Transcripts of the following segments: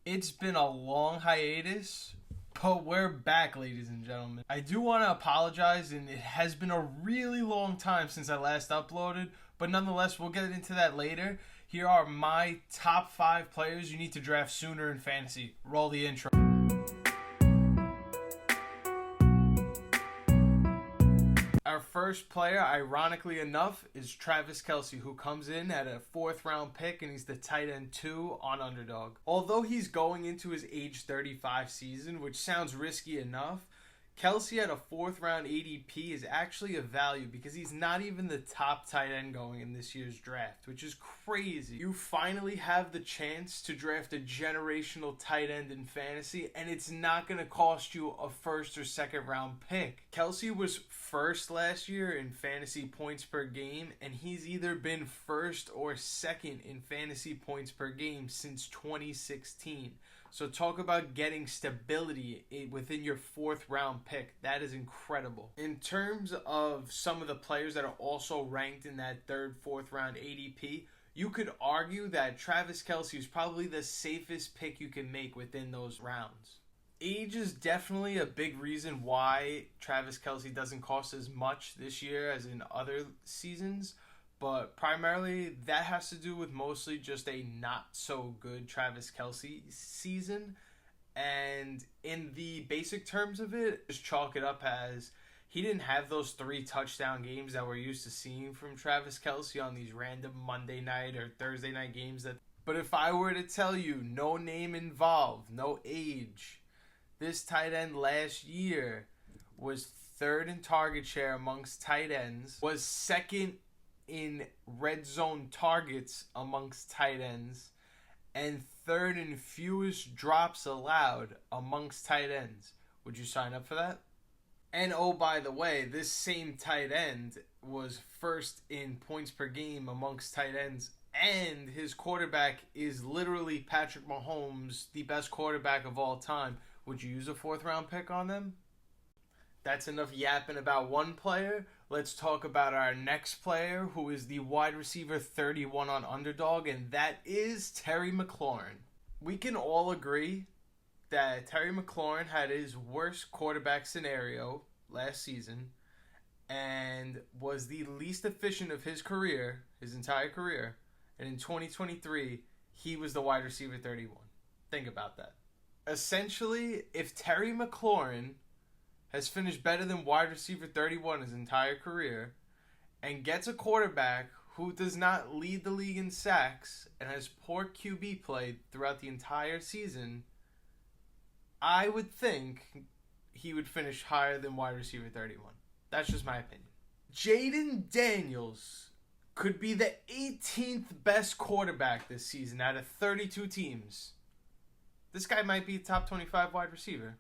It's been a long hiatus, but we're back, ladies and gentlemen. I do want to apologize, and it has been a really long time since I last uploaded, but nonetheless, we'll get into that later. Here are my top 5 players you need to draft sooner in fantasy. Roll the intro. Our first player, ironically enough, is Travis Kelce, who comes in at a 4th round pick, and he's the tight end 2 on Underdog. Although he's going into his age 35 season, which sounds risky enough, Kelce at a 4th round ADP is actually a value because he's not even the top tight end going in this year's draft, which is crazy. You finally have the chance to draft a generational tight end in fantasy, and it's not going to cost you a 1st or 2nd round pick. Kelce was 1st last year in fantasy points per game, and he's either been 1st or 2nd in fantasy points per game since 2016. So talk about getting stability within your 4th round pick. That is incredible. In terms of some of the players that are also ranked in that 3rd, 4th round ADP, you could argue that Travis Kelce is probably the safest pick you can make within those rounds. Age is definitely a big reason why Travis Kelce doesn't cost as much this year as in other seasons. But primarily, that has to do with mostly just a not-so-good Travis Kelce season. And in the basic terms of it, just chalk it up as he didn't have those 3 touchdown games that we're used to seeing from Travis Kelce on these random Monday night or Thursday night games. But if I were to tell you, no name involved, no age, this tight end last year was 3rd in target share amongst tight ends, was 2nd in red zone targets amongst tight ends, and 3rd in fewest drops allowed amongst tight ends. Would you sign up for that? And oh, by the way, this same tight end was 1st in points per game amongst tight ends, and his quarterback is literally Patrick Mahomes, the best quarterback of all time. Would you use a 4th round pick on them? That's enough yapping about one player. Let's talk about our next player, who is the wide receiver 31 on Underdog, and that is Terry McLaurin. We can all agree that Terry McLaurin had his worst quarterback scenario last season and was the least efficient of his career, his entire career. And in 2023, he was the wide receiver 31. Think about that. Essentially, if Terry McLaurin has finished better than wide receiver 31 his entire career, and gets a quarterback who does not lead the league in sacks and has poor QB play throughout the entire season, I would think he would finish higher than wide receiver 31. That's just my opinion. Jaden Daniels could be the 18th best quarterback this season out of 32 teams. This guy might be a top 25 wide receiver.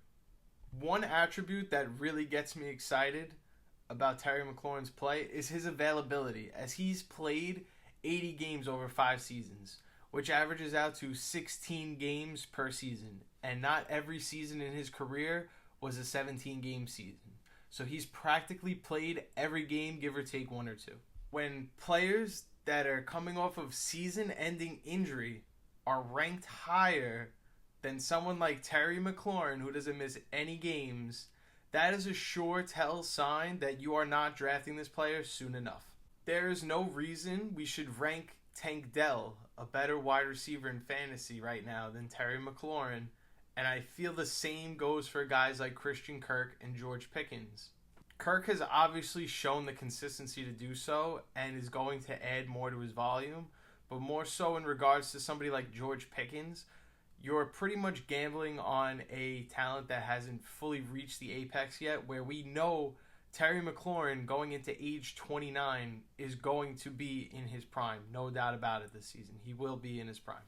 One attribute that really gets me excited about Terry McLaurin's play is his availability, as he's played 80 games over 5 seasons, which averages out to 16 games per season. And not every season in his career was a 17-game season. So he's practically played every game, give or take 1 or 2. When players that are coming off of season-ending injury are ranked higher than someone like Terry McLaurin, who doesn't miss any games, that is a sure tell sign that you are not drafting this player soon enough. There is no reason we should rank Tank Dell a better wide receiver in fantasy right now than Terry McLaurin, and I feel the same goes for guys like Christian Kirk and George Pickens. Kirk has obviously shown the consistency to do so and is going to add more to his volume, but more so in regards to somebody like George Pickens, you're pretty much gambling on a talent that hasn't fully reached the apex yet, where we know Terry McLaurin going into age 29 is going to be in his prime. No doubt about it this season. He will be in his prime.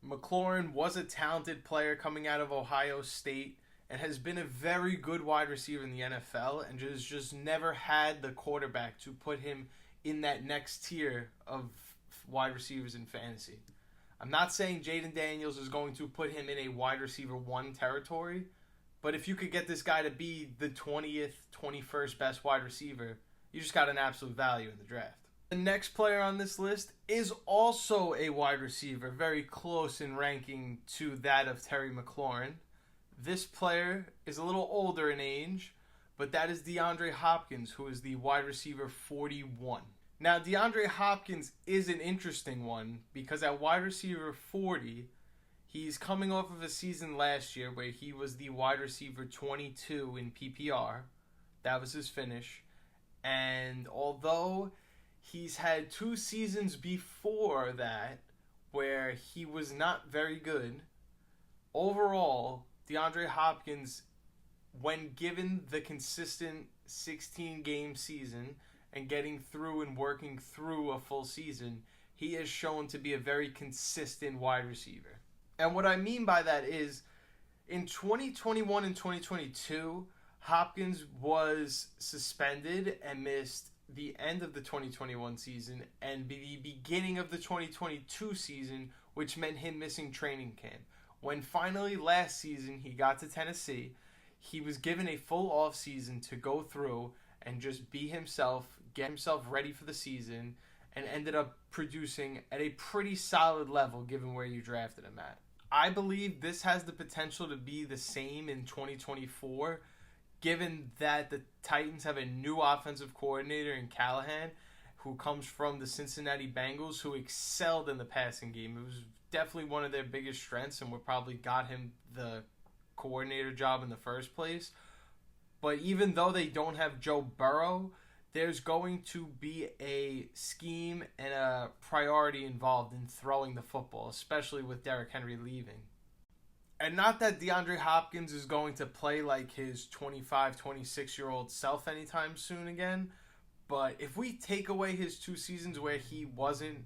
McLaurin was a talented player coming out of Ohio State and has been a very good wide receiver in the NFL and just never had the quarterback to put him in that next tier of wide receivers in fantasy. I'm not saying Jaden Daniels is going to put him in a wide receiver 1 territory, but if you could get this guy to be the 20th, 21st best wide receiver, you just got an absolute value in the draft. The next player on this list is also a wide receiver, very close in ranking to that of Terry McLaurin. This player is a little older in age, but that is Deandre Hopkins, who is the wide receiver 41. Now, Deandre Hopkins is an interesting one because at wide receiver 40, he's coming off of a season last year where he was the wide receiver 22 in PPR. That was his finish. And although he's had 2 seasons before that where he was not very good, overall, DeAndre Hopkins, when given the consistent 16-game season and getting through and working through a full season, he is shown to be a very consistent wide receiver. And what I mean by that is, in 2021 and 2022, Hopkins was suspended and missed the end of the 2021 season and the beginning of the 2022 season, which meant him missing training camp. When finally last season he got to Tennessee, he was given a full off season to go through and just be himself, get himself ready for the season, and ended up producing at a pretty solid level given where you drafted him at. I believe this has the potential to be the same in 2024, given that the Titans have a new offensive coordinator in Callahan, who comes from the Cincinnati Bengals, who excelled in the passing game. It was definitely one of their biggest strengths and what probably got him the coordinator job in the first place. But even though they don't have Joe Burrow, there's going to be a scheme and a priority involved in throwing the football, especially with Derrick Henry leaving. And not that DeAndre Hopkins is going to play like his 25, 26-year-old self anytime soon again, but if we take away his 2 seasons where he wasn't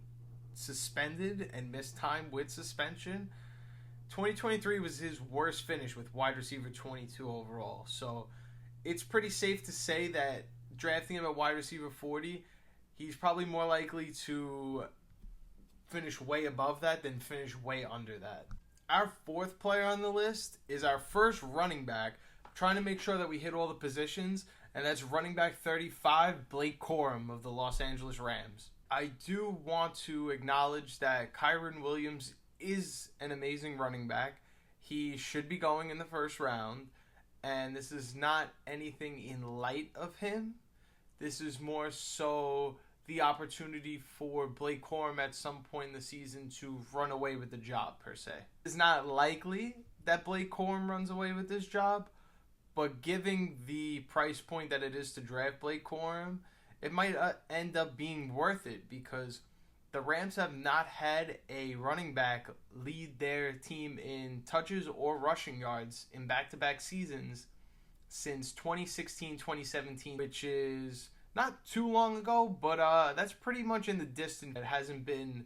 suspended and missed time with suspension, 2023 was his worst finish with wide receiver 22 overall. So it's pretty safe to say that drafting him at wide receiver 40, he's probably more likely to finish way above that than finish way under that. Our 4th player on the list is our first running back, trying to make sure that we hit all the positions, and that's running back 35, Blake Corum of the Los Angeles Rams. I do want to acknowledge that Kyren Williams is an amazing running back. He should be going in the first round, and this is not anything in light of him. This is more so the opportunity for Blake Corum at some point in the season to run away with the job, per se. It's not likely that Blake Corum runs away with this job, but given the price point that it is to draft Blake Corum, it might end up being worth it because the Rams have not had a running back lead their team in touches or rushing yards in back-to-back seasons since 2016-2017, which is not too long ago, but that's pretty much in the distance. It hasn't been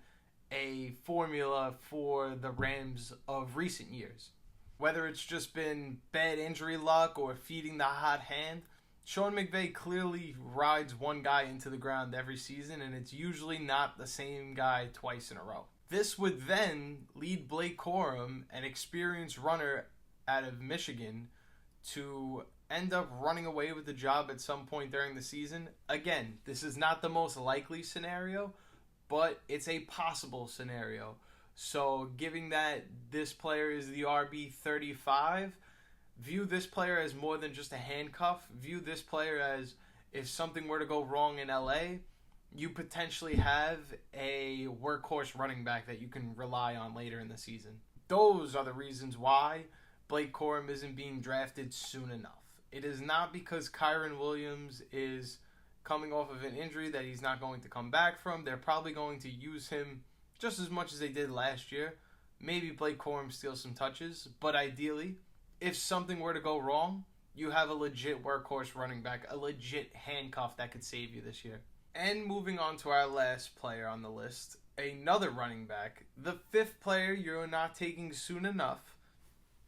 a formula for the Rams of recent years. Whether it's just been bad injury luck or feeding the hot hand, Sean McVay clearly rides one guy into the ground every season, and it's usually not the same guy twice in a row. This would then lead Blake Corum, an experienced runner out of Michigan, to end up running away with the job at some point during the season. Again, this is not the most likely scenario, but it's a possible scenario. So, given that this player is the RB 35, view this player as more than just a handcuff. View this player as, if something were to go wrong in LA, you potentially have a workhorse running back that you can rely on later in the season. Those are the reasons why Blake Corum isn't being drafted soon enough. It is not because Kyren Williams is coming off of an injury that he's not going to come back from. They're probably going to use him just as much as they did last year. Maybe Blake Corum steals some touches, but ideally, if something were to go wrong, you have a legit workhorse running back, a legit handcuff that could save you this year. And moving on to our last player on the list, another running back. The 5th player you're not taking soon enough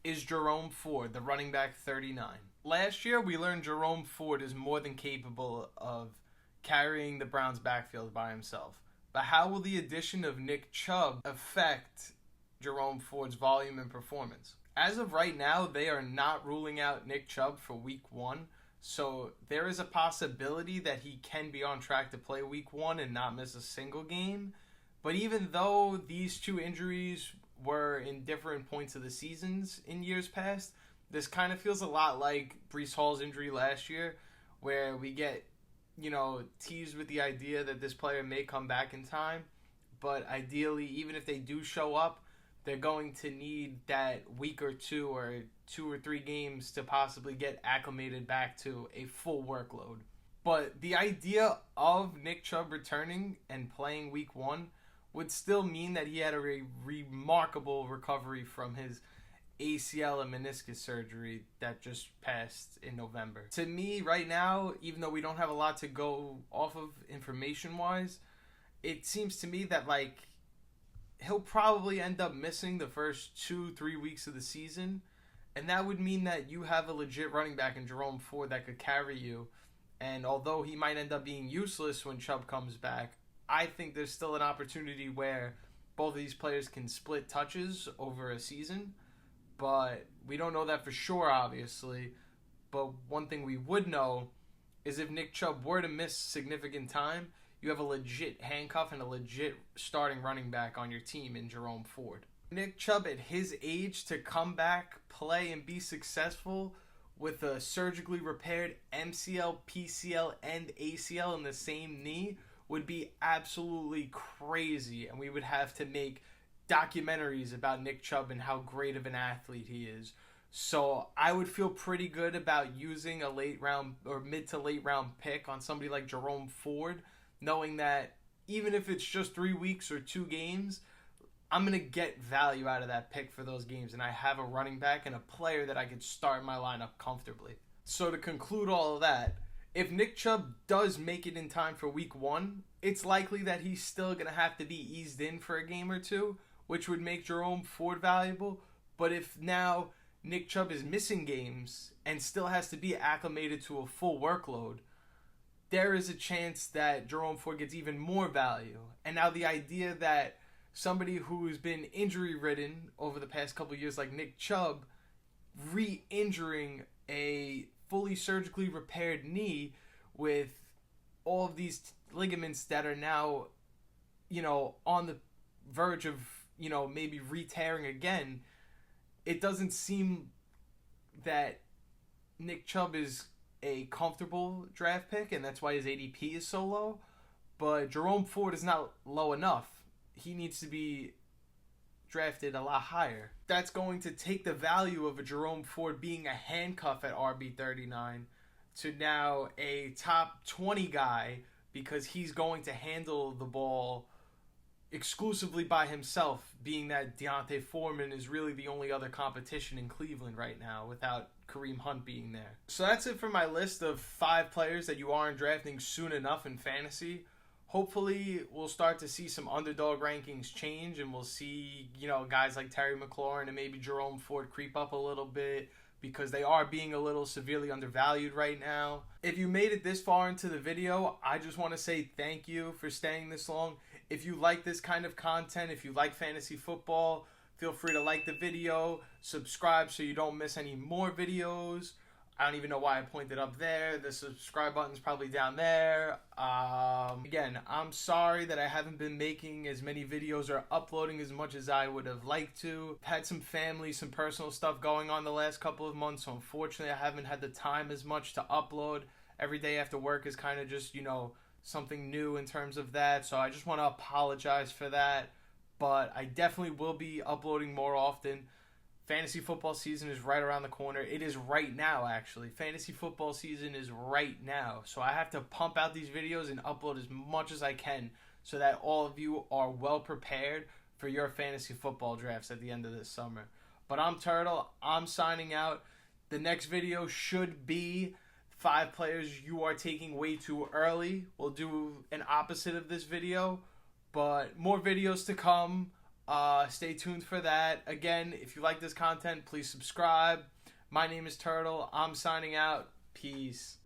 is Jerome Ford, the running back 39. Last year, we learned Jerome Ford is more than capable of carrying the Browns' backfield by himself. But how will the addition of Nick Chubb affect Jerome Ford's volume and performance? As of right now, they are not ruling out Nick Chubb for week 1. So there is a possibility that he can be on track to play week 1 and not miss a single game. But even though these two injuries were in different points of the seasons in years past, this kind of feels a lot like Breece Hall's injury last year, where we get, teased with the idea that this player may come back in time. But ideally, even if they do show up, they're going to need that week or 2 or 2 or 3 games to possibly get acclimated back to a full workload. But the idea of Nick Chubb returning and playing week 1 would still mean that he had a remarkable recovery from his ACL and meniscus surgery that just passed in November. To me, right now, even though we don't have a lot to go off of information-wise, it seems to me that, he'll probably end up missing the first 2-3 weeks of the season, and that would mean that you have a legit running back in Jerome Ford that could carry you. And although he might end up being useless when Chubb comes back, I think there's still an opportunity where both of these players can split touches over a season. But we don't know that for sure, obviously. But one thing we would know is if Nick Chubb were to miss significant time, you have a legit handcuff and a legit starting running back on your team in Jerome Ford. Nick Chubb at his age to come back, play, and be successful with a surgically repaired MCL, PCL, and ACL in the same knee would be absolutely crazy. And we would have to make documentaries about Nick Chubb and how great of an athlete he is. So I would feel pretty good about using a late round or mid to late round pick on somebody like Jerome Ford, knowing that even if it's just 3 weeks or 2 games, I'm going to get value out of that pick for those games. And I have a running back and a player that I could start my lineup comfortably. So to conclude all of that, if Nick Chubb does make it in time for week 1, it's likely that he's still going to have to be eased in for a game or 2, which would make Jerome Ford valuable. But if now Nick Chubb is missing games and still has to be acclimated to a full workload, there is a chance that Jerome Ford gets even more value. And now the idea that somebody who's been injury-ridden over the past couple of years like Nick Chubb re-injuring a fully surgically repaired knee with all of these ligaments that are now, on the verge of, maybe re-tearing again, it doesn't seem that Nick Chubb is a comfortable draft pick, and that's why his ADP is so low. But Jerome Ford is not low enough. He needs to be drafted a lot higher. That's going to take the value of a Jerome Ford being a handcuff at RB39 to now a top 20 guy, because he's going to handle the ball exclusively by himself, being that Deontay Foreman is really the only other competition in Cleveland right now without Kareem Hunt being there. So that's it for my list of 5 players that you aren't drafting soon enough in fantasy. Hopefully we'll start to see some underdog rankings change, and we'll see, guys like Terry McLaurin and maybe Jerome Ford creep up a little bit, because they are being a little severely undervalued right now. If you made it this far into the video, I just want to say thank you for staying this long. If you like this kind of content, if you like fantasy football, feel free to like the video, subscribe so you don't miss any more videos. I don't even know why I pointed up there. The subscribe button's probably down there. Again, I'm sorry that I haven't been making as many videos or uploading as much as I would have liked to. I've had some family, some personal stuff going on the last couple of months, so unfortunately I haven't had the time as much to upload. Every day after work is kind of just, something new in terms of that, so I just want to apologize for that. But I definitely will be uploading more often. Fantasy football season is right around the corner. It is right now, actually. Fantasy football season is right now. So I have to pump out these videos and upload as much as I can so that all of you are well prepared for your fantasy football drafts at the end of this summer. But I'm Turtle. I'm signing out. The next video should be 5 players you are taking way too early. We'll do an opposite of this video, but more videos to come. Stay tuned for that. Again, if you like this content, please subscribe. My name is Turtle. I'm signing out. Peace.